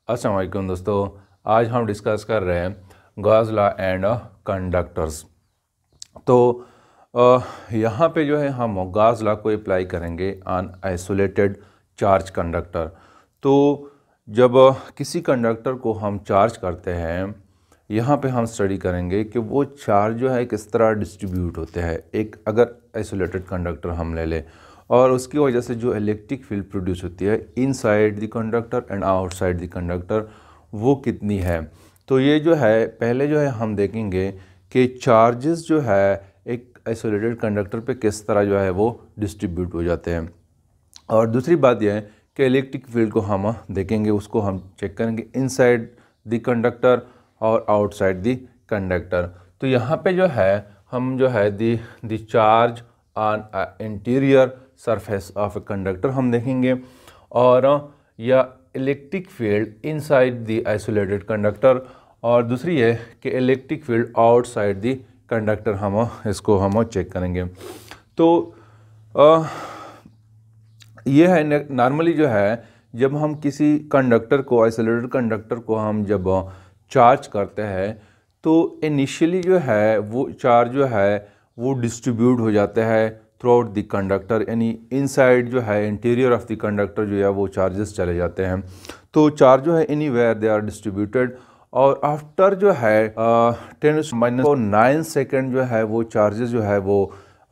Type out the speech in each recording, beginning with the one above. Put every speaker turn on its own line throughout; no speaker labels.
अस्सलाम वालेकुम दोस्तों, आज हम डिस्कस कर रहे हैं गॉस लॉ एंड कंडक्टर्स। तो यहाँ पे जो है हम गॉस लॉ को अप्लाई करेंगे ऑन आइसोलेटेड चार्ज कंडक्टर। तो जब किसी कंडक्टर को हम चार्ज करते हैं, यहाँ पे हम स्टडी करेंगे कि वो चार्ज जो है किस तरह डिस्ट्रीब्यूट होते हैं। एक अगर आइसोलेटेड कंडक्टर हम ले लें और उसकी वजह से जो इलेक्ट्रिक फील्ड प्रोड्यूस होती है inside the conductor and outside the conductor, वो कितनी है। तो ये जो है पहले जो है हम देखेंगे कि चार्जेस जो है एक आइसोलेटेड कंडक्टर पे किस तरह जो है वो डिस्ट्रीब्यूट हो जाते हैं। और दूसरी बात यह है कि इलेक्ट्रिक फील्ड को हम देखेंगे, उसको हम चेक करेंगे इनसाइड द कंडक्टर और आउटसाइड द कंडक्टर। तो यहाँ पे जो है हम जो है the charge on interior surface of a conductor हम देखेंगे, और या electric field inside the isolated conductor, और दूसरी है कि electric field outside the conductor इसको हम चेक करेंगे। तो ये है नॉर्मली जो है जब हम किसी कंडक्टर को आइसोलेटेड कंडक्टर को हम जब चार्ज करते हैं तो इनिशियली जो है वो चार्ज जो है वो डिस्ट्रीब्यूट हो जाता है थ्रू आउट द कंडक्टर, यानी इनसाइड जो है इंटीरियर ऑफ द कंडक्टर जो है वो चार्जेस चले जाते हैं। तो चार्ज जो है एनीवेयर दे आर डिस्ट्रीब्यूटेड, और आफ्टर जो है 10⁻⁹ सेकेंड जो है वो चार्जेस जो है वो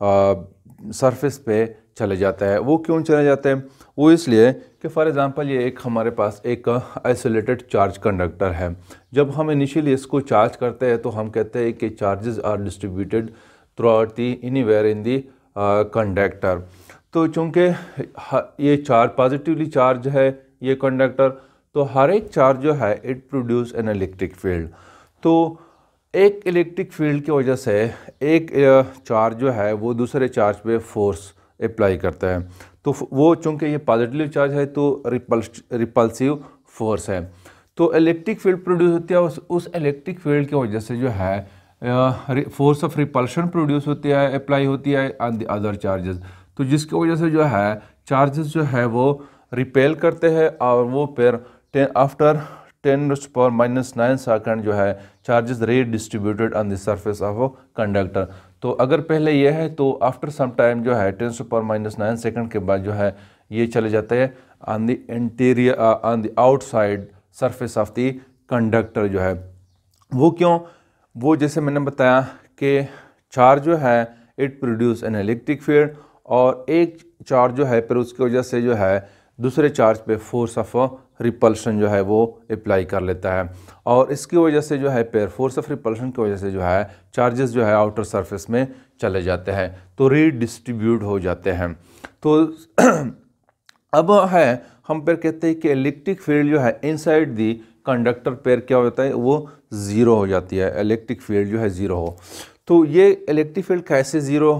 सरफेस पे चले जाता है। वो क्यों चले जाते हैं? वो इसलिए कि फॉर एग्जांपल ये एक हमारे पास एक आइसोलेटेड चार्ज कंडक्टर है। जब हम इनिशियली इसको चार्ज करते हैं तो हम कहते हैं कि charges are distributed throughout the anywhere in the conductor. तो चूँकि ये चार्ज पॉजिटिवली चार्ज है ये कंडक्टर, तो हर एक चार्ज जो है it produce an electric field. तो एक इलेक्ट्रिक फील्ड की वजह से एक चार्ज जो है वो दूसरे चार्ज पे फोर्स अप्लाई करता है। तो वो चूँकि ये पॉजिटिव चार्ज है तो रिपल्सिव फोर्स है, तो इलेक्ट्रिक फील्ड प्रोड्यूस होती है। उस इलेक्ट्रिक फील्ड की वजह से जो है फोर्स ऑफ रिपल्शन प्रोड्यूस होती है, अप्लाई होती है ऑन द अदर चार्जेस। तो जिसकी वजह से जो है चार्जेस जो है वो रिपेल करते हैं, और वो फिर आफ्टर 10⁻⁹ सेकंड जो है charges redistributed on the surface of conductor. तो अगर पहले ये है तो आफ्टर सम टाइम जो है 10⁻⁹ सेकंड के बाद जो है ये चले जाते हैं on the interior on the outside surface of the conductor जो है। वो क्यों? वो जैसे मैंने बताया कि चार्ज जो है it produce an electric field, और एक चार्ज जो है फिर उसकी वजह से जो है दूसरे चार्ज पे फोर्स ऑफ रिपल्शन जो है वो अप्लाई कर लेता है, और इसकी वजह से जो है फिर फोर्स ऑफ रिपल्शन की वजह से जो है चार्जेस जो है आउटर सरफेस में चले जाते हैं, तो रीडिस्ट्रीब्यूट हो जाते हैं। तो अब है हम फिर कहते हैं कि इलेक्ट्रिक फील्ड जो है इनसाइड दी कंडक्टर पर क्या होता है, वो ज़ीरो हो जाती है। इलेक्ट्रिक फील्ड जो है ज़ीरो हो, तो ये इलेक्ट्रिक फील्ड कैसे ज़ीरो,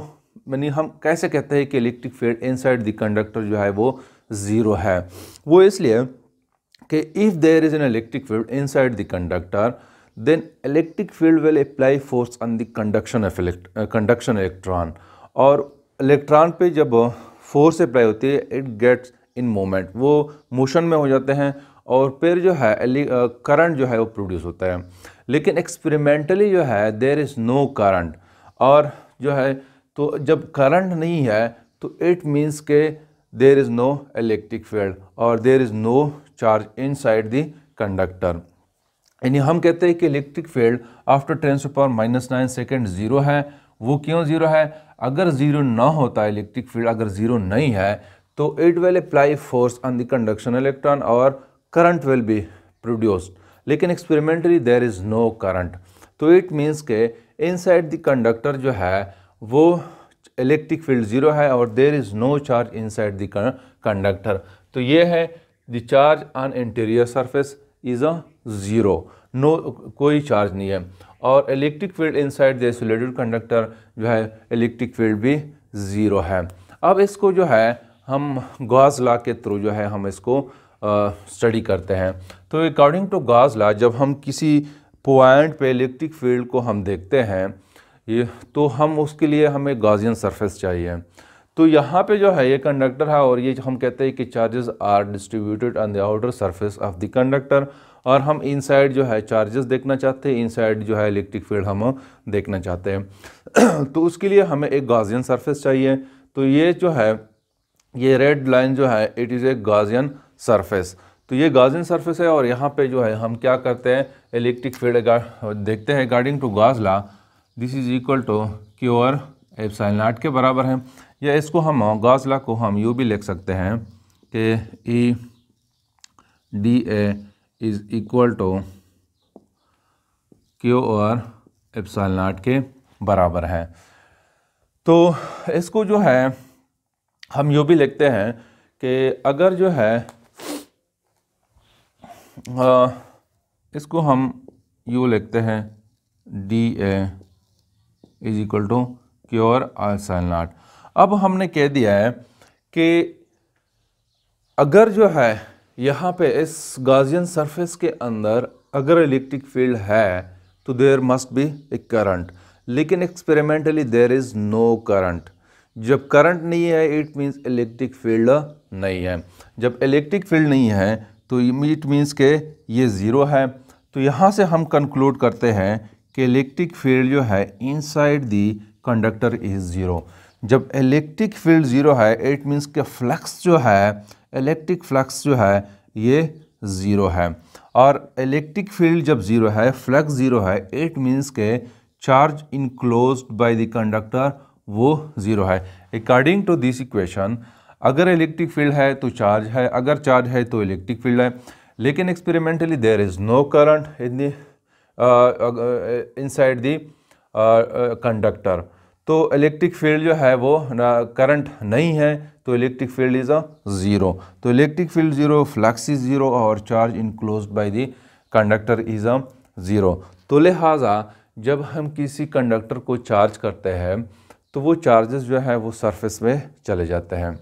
यानी हम कैसे कहते हैं कि electric field inside the conductor जो है वो ज़ीरो है? वो इसलिए कि if there is an electric field inside the conductor then electric field will apply force on the conduction electron, और इलेक्ट्रॉन पे जब फोर्स अप्लाई होती है इट गेट्स इन मोमेंट, वो मोशन में हो जाते हैं, और फिर जो है करंट जो है वो प्रोड्यूस होता है। लेकिन एक्सपेरिमेंटली जो है देयर इज़ नो करंट, और जो है तो जब करंट नहीं है तो इट मीन्स के there is no electric field और there is no charge inside the conductor. यानी हम कहते हैं कि electric field after 10⁻⁹ second zero है। वो क्यों ज़ीरो है? अगर ज़ीरो ना होता है इलेक्ट्रिक फील्ड, अगर ज़ीरो नहीं है तो it will apply force on the conduction electron और करंट विल बी प्रोड्यूस्ड, लेकिन experimentally there is no current. तो इट मीन्स के इनसाइड द कंडक्टर जो है वो इलेक्ट्रिक फील्ड ज़ीरो है और there is no charge inside the conductor. तो ये है the charge on interior surface is a zero, no कोई चार्ज नहीं है, और electric field inside the isolated conductor जो है इलेक्ट्रिक फील्ड भी ज़ीरो है। अब इसको जो है हम गॉस लॉ के थ्रू जो है हम इसको स्टडी करते हैं। तो अकॉर्डिंग टू गॉस लॉ जब हम किसी पॉइंट पे इलेक्ट्रिक फील्ड को हम देखते हैं ये, तो हम उसके लिए हमें गॉसियन सरफेस चाहिए। तो यहाँ पे जो है ये कंडक्टर है और ये हम कहते हैं कि charges are distributed on the outer surface of the conductor, और हम इनसाइड जो है चार्जेस देखना चाहते हैं, इनसाइड जो है इलेक्ट्रिक फील्ड हम देखना चाहते हैं। तो उसके लिए हमें एक गॉसियन सरफेस चाहिए। तो ये जो है ये रेड लाइन जो है it is a Gaussian surface. तो ये गॉसियन सरफेस है और यहाँ पे जो है हम क्या करते हैं, इलेक्ट्रिक फील्ड देखते हैं according to Gauss law, this is equal to Q over epsilon naught के बराबर है। या इसको हम गॉस लॉ को हम यूँ भी लिख सकते हैं कि E D A is equal to Q over epsilon naught के बराबर है। तो इसको जो है हम यूँ भी लिखते हैं कि अगर जो है इसको हम यूँ लिखते हैं D A is equal to Q over epsilon naught. अब हमने कह दिया है कि अगर जो है यहाँ पे इस गॉसियन सरफेस के अंदर अगर इलेक्ट्रिक फील्ड है तो there must be a current, लेकिन experimentally there is no current. जब करंट नहीं है इट मीन्स इलेक्ट्रिक फील्ड नहीं है। जब इलेक्ट्रिक फील्ड नहीं है तो इट मीन्स के ये ज़ीरो है। तो यहाँ से हम कंक्लूड करते हैं कि इलेक्ट्रिक फील्ड जो है inside the conductor is zero. जब इलेक्ट्रिक फील्ड ज़ीरो है इट मीन्स के फ्लक्स जो है, इलेक्ट्रिक फ्लक्स जो है ये ज़ीरो है। और इलेक्ट्रिक फील्ड जब ज़ीरो है, फ्लक्स ज़ीरो है, इट मीन्स के charge enclosed by the conductor वो ज़ीरो है। अकॉर्डिंग टू दिस इक्वेशन अगर इलेक्ट्रिक फील्ड है तो चार्ज है, अगर चार्ज है तो इलेक्ट्रिक फील्ड है, लेकिन experimentally there is no current in the inside the conductor. तो इलेक्ट्रिक फील्ड जो है वो करंट नहीं है तो electric field is a zero. तो electric field zero, flux is zero और charge enclosed by the conductor is a zero. तो लिहाजा जब हम किसी कंडक्टर को चार्ज करते हैं तो वो चार्जेस जो है वो सरफेस में चले जाते हैं।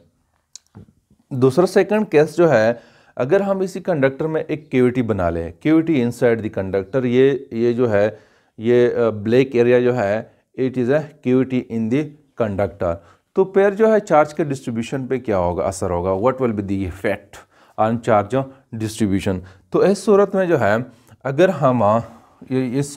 दूसरा सेकंड केस जो है, अगर हम इसी कंडक्टर में एक कैविटी बना लें, कैविटी इनसाइड द कंडक्टर, ये जो है ये ब्लैक एरिया जो है it is a cavity in the conductor. तो फिर जो है चार्ज के डिस्ट्रीब्यूशन पे क्या होगा, असर होगा, what will be the effect on charge distribution. तो इस सूरत में जो है अगर हम इस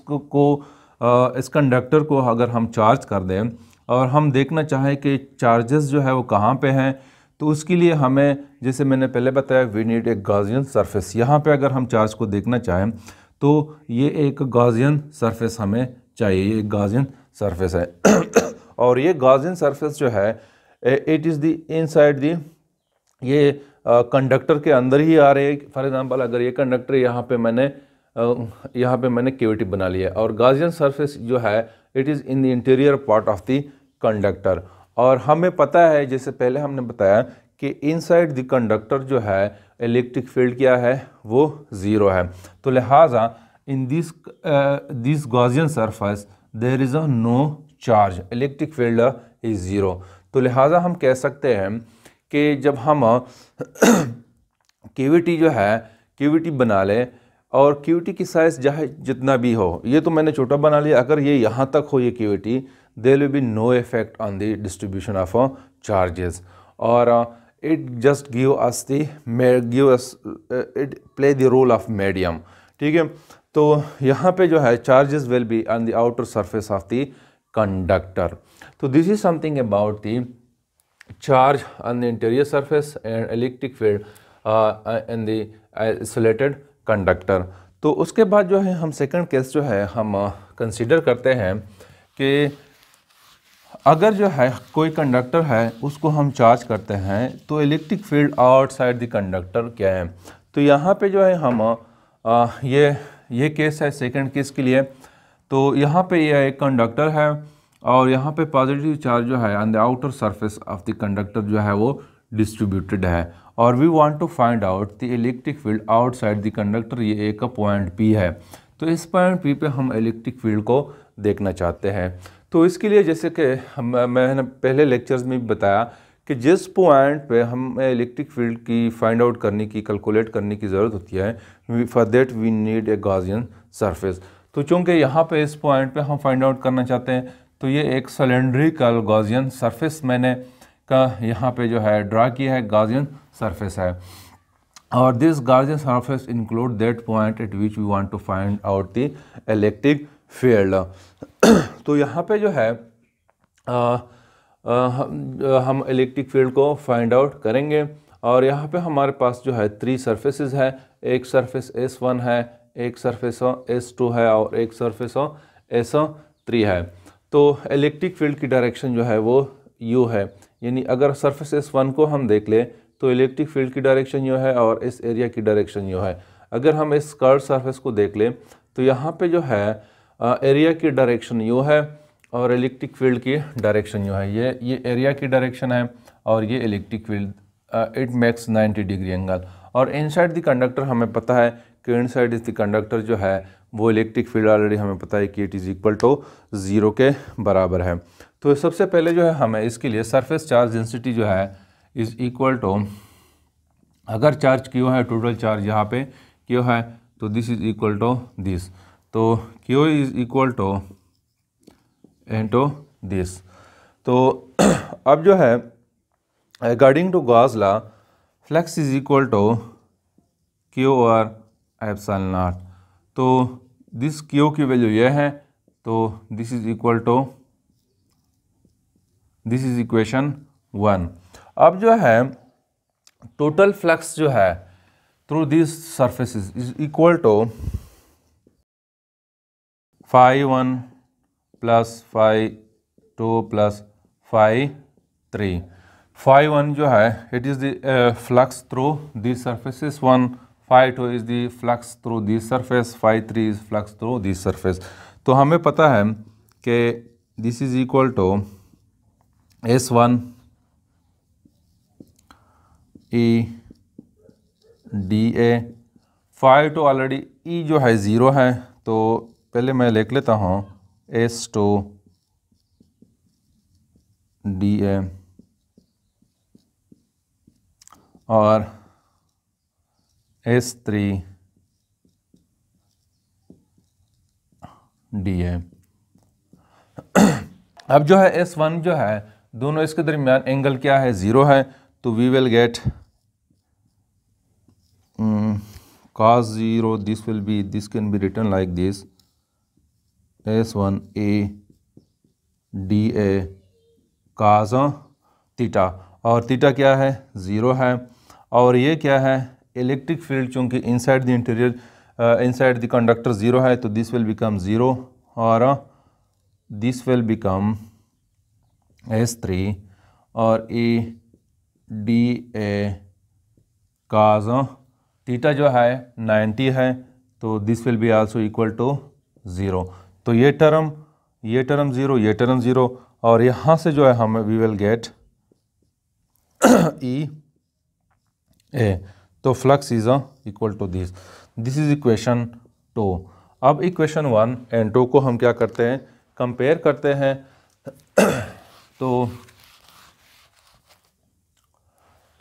कंडक्टर को अगर हम चार्ज कर दें और हम देखना चाहें कि चार्जेस जो है वो कहाँ पे हैं, तो उसके लिए हमें, जैसे मैंने पहले बताया, we need a Gaussian surface. यहाँ पे अगर हम चार्ज को देखना चाहें तो ये एक गॉसियन सरफेस हमें चाहिए, ये एक गॉसियन सरफेस है। और ये गॉसियन सरफेस जो है it is the inside the, ये कंडक्टर के अंदर ही आ रहे हैं। फॉर एग्जांपल अगर ये कंडक्टर यहाँ पे मैंने कैविटी बना लिया और गॉसियन सरफेस जो है it is in the interior part of the conductor, और हमें पता है जैसे पहले हमने बताया कि इनसाइड द कंडक्टर जो है इलेक्ट्रिक फील्ड क्या है वो ज़ीरो है। तो लिहाजा in this Gaussian surface there is a no charge, electric field is zero. तो लिहाजा हम कह सकते हैं कि जब हम कैविटी जो है कैविटी बना लें और कैविटी की साइज़ चाहे जितना भी हो, ये तो मैंने छोटा बना लिया, अगर ये यहाँ तक हो ये cavity, there will be no effect on the distribution of charges, और it just give us it play the role of medium. ठीक है, तो यहाँ पे जो है charges will be on the outer surface of the conductor. तो this is something about the charge on the interior surface and electric field in the isolated conductor. तो उसके बाद जो है हम सेकंड केस जो है हम कंसीडर करते हैं कि अगर जो है कोई कंडक्टर है उसको हम चार्ज करते हैं तो electric field outside the conductor क्या है। तो यहाँ पे जो है हम ये केस है सेकंड केस के लिए। तो यहाँ पे ये एक कंडक्टर है और यहाँ पे पॉजिटिव चार्ज जो है on the outer surface of the conductor जो है वो डिस्ट्रीब्यूटेड है, और we want to find out the electric field outside the conductor. ये एक पॉइंट पी है, तो इस पॉइंट पी पे हम इलेक्ट्रिक फील्ड को देखना चाहते हैं। तो इसके लिए जैसे कि मैंने पहले लेक्चर्स में भी बताया कि जिस पॉइंट पे हमें इलेक्ट्रिक फील्ड की फाइंड आउट करने की, कैलकुलेट करने की ज़रूरत होती है, for that we need a Gaussian surface. तो चूँकि यहाँ पे इस पॉइंट पे हम फाइंड आउट करना चाहते हैं, तो ये एक सिलेंड्रिकल गॉसियन सरफेस मैंने का यहाँ पे जो है ड्रा किया है, गॉसियन सरफेस है। और this Gaussian surface include that point at which we want to find out the electric field. तो यहाँ पे जो है हम इलेक्ट्रिक फील्ड को फाइंड आउट करेंगे। और यहाँ पे हमारे पास जो है 3 सरफेसेस है, एक सरफेस S1 है, एक सरफेस S2 है और एक सरफेस S3 है। तो इलेक्ट्रिक फील्ड की डायरेक्शन जो है वो U है, यानी अगर सरफेस S1 को हम देख ले तो इलेक्ट्रिक फील्ड की डायरेक्शन U है और इस एरिया की डायरेक्शन U है। अगर हम इस कर्व सरफेस को देख ले तो यहाँ पे जो है एरिया की डायरेक्शन U है और इलेक्ट्रिक फील्ड की डायरेक्शन U है। ये एरिया की डायरेक्शन है और ये electric field, it makes 90 degree angle. और इनसाइड द कंडक्टर हमें पता है कि इनसाइड इस द कंडक्टर जो है वो इलेक्ट्रिक फील्ड ऑलरेडी हमें पता है कि इट इज़ इक्वल टू 0 के बराबर है। तो सबसे पहले जो है हमें इसके लिए सरफेस चार्ज डेंसिटी जो है इज़ इक्वल टू, अगर चार्ज क्यू है, टोटल चार्ज यहाँ पे क्यू है, तो this is equal to this. तो Q is equal to into this. तो अब जो है according to Gauss law flux is equal to Q और एप्सिलॉन नॉट। तो दिस क्यू की वैल्यू ये है, तो this is equal to, this is equation 1। अब जो है टोटल फ्लक्स जो है through this surfaces is equal to φ1 plus φ2 plus φ3। φ1 जो है it is the flux through this surfaces 1, φ2 is the flux through this surface, φ3 is flux through this surface. तो हमें पता है कि this is equal to S1 E dA। φ2 already E जो है 0 है, तो पहले मैं लिख लेता हूँ S2 dA और S3 dA। अब जो है S1 जो है दोनों इसके दरमियान एंगल क्या है, 0 है, तो we will get cos 0, this can be written like this, S1A dA cos theta. और थीटा क्या है, 0 है। और ये क्या है, इलेक्ट्रिक फील्ड चूँकि inside the interior, inside the conductor 0 है, तो दिस विल बिकम 0 और दिस विल बिकम S3 और A dA cos थीटा जो है 90 है, तो this will be also equal to 0। तो ये टर्म 0, ये टर्म 0, और यहाँ से जो है हमें we will get E A। तो flux is equal to this is equation 2। अब इक्वेशन 1 एंड 2 को हम क्या करते हैं, कंपेयर करते हैं। तो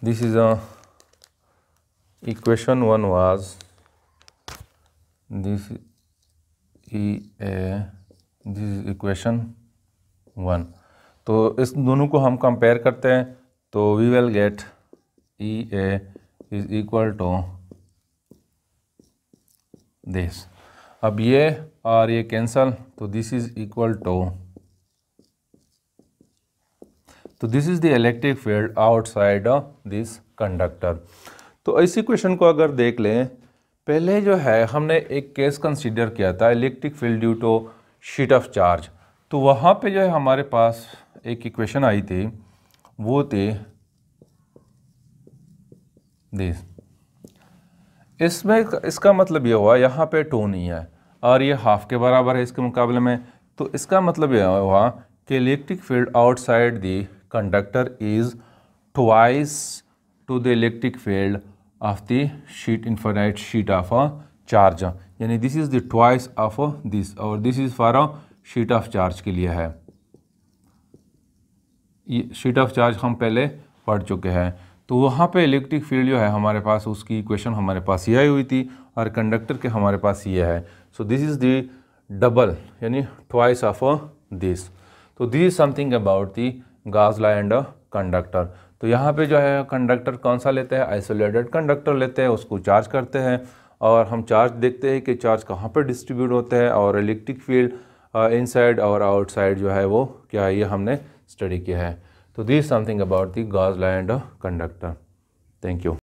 this is equation 1 was this this is equation 1। तो इस दोनों को हम कंपेयर करते हैं, तो we will get EA is equal to this. अब ये और ये कैंसल, तो दिस इज इक्वल टू, तो this is the electric field outside this conductor. तो इस इक्वेशन को अगर देख लें, पहले जो है हमने एक केस कंसीडर किया था electric field due to sheet of charge. तो वहाँ पे जो है हमारे पास एक इक्वेशन आई थी, वो थी दिस। इसमें इसका मतलब ये हुआ यहाँ पे 2 नहीं है और ये हाफ के बराबर है इसके मुकाबले में। तो इसका मतलब ये हुआ कि electric field outside the conductor is twice to the electric field of the sheet, infinite sheet of a charge, यानी this is the twice of this, और this is for a sheet of charge के लिए है। ये sheet of charge हम पहले पढ़ चुके हैं। तो वहाँ पे इलेक्ट्रिक फील्ड जो है हमारे पास, उसकी इक्वेशन हमारे पास ये आई हुई थी और कंडक्टर के हमारे पास ये है। So this is the double, यानी ट्वाइस ऑफ दिस। तो this is something about the Gauss law and conductor. तो यहाँ पे जो है कंडक्टर कौन सा लेते हैं, आइसोलेटेड कंडक्टर लेते हैं, उसको चार्ज करते हैं और हम चार्ज देखते हैं कि चार्ज कहाँ पर डिस्ट्रीब्यूट होते हैं और इलेक्ट्रिक फील्ड इनसाइड और आउटसाइड जो है वो क्या है, ये हमने स्टडी किया है। तो this something about the Gauss law and conductor. Thank you.